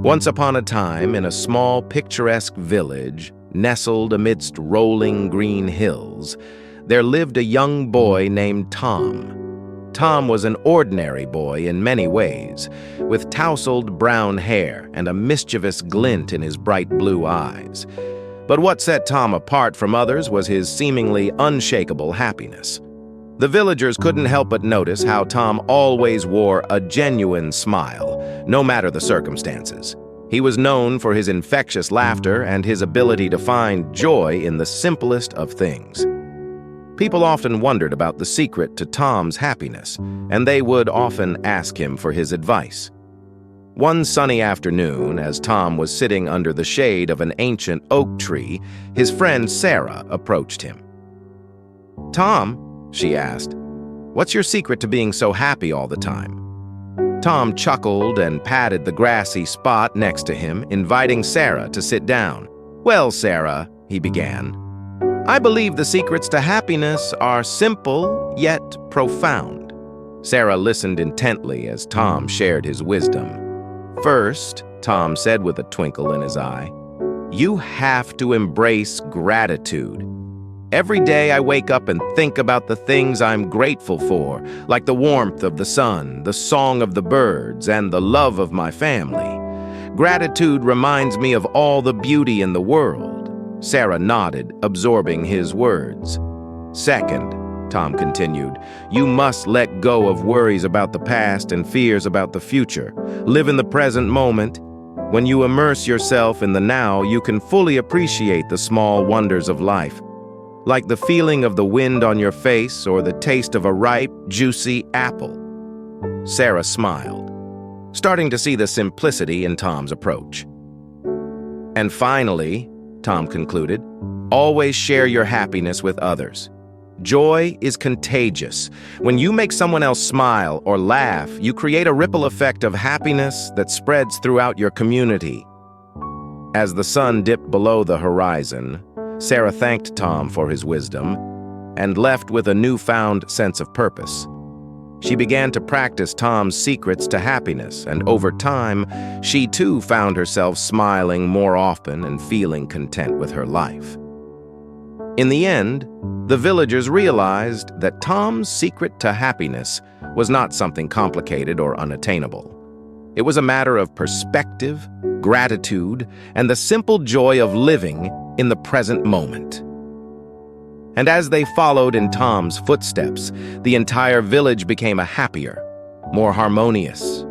Once upon a time, in a small, picturesque village, nestled amidst rolling green hills, there lived a young boy named Tom. Tom was an ordinary boy in many ways, with tousled brown hair and a mischievous glint in his bright blue eyes. But what set Tom apart from others was his seemingly unshakable happiness. The villagers couldn't help but notice how Tom always wore a genuine smile, no matter the circumstances. He was known for his infectious laughter and his ability to find joy in the simplest of things. People often wondered about the secret to Tom's happiness, and they would often ask him for his advice. One sunny afternoon, as Tom was sitting under the shade of an ancient oak tree, his friend Sarah approached him. "Tom," she asked, "what's your secret to being so happy all the time?" Tom chuckled and patted the grassy spot next to him, inviting Sarah to sit down. "Well, Sarah," he began, "I believe the secrets to happiness are simple yet profound." Sarah listened intently as Tom shared his wisdom. "First," Tom said with a twinkle in his eye, "you have to embrace gratitude. Every day I wake up and think about the things I'm grateful for, like the warmth of the sun, the song of the birds, and the love of my family. Gratitude reminds me of all the beauty in the world." Sarah nodded, absorbing his words. "Second," Tom continued, "you must let go of worries about the past and fears about the future. Live in the present moment. When you immerse yourself in the now, you can fully appreciate the small wonders of life, like the feeling of the wind on your face or the taste of a ripe, juicy apple." Sarah smiled, starting to see the simplicity in Tom's approach. "And finally," Tom concluded, "always share your happiness with others. Joy is contagious. When you make someone else smile or laugh, you create a ripple effect of happiness that spreads throughout your community." As the sun dipped below the horizon, Sarah thanked Tom for his wisdom and left with a newfound sense of purpose. She began to practice Tom's secrets to happiness, and over time, she too found herself smiling more often and feeling content with her life. In the end, the villagers realized that Tom's secret to happiness was not something complicated or unattainable. It was a matter of perspective, gratitude, and the simple joy of living in the present moment. And as they followed in Tom's footsteps, the entire village became a happier, more harmonious,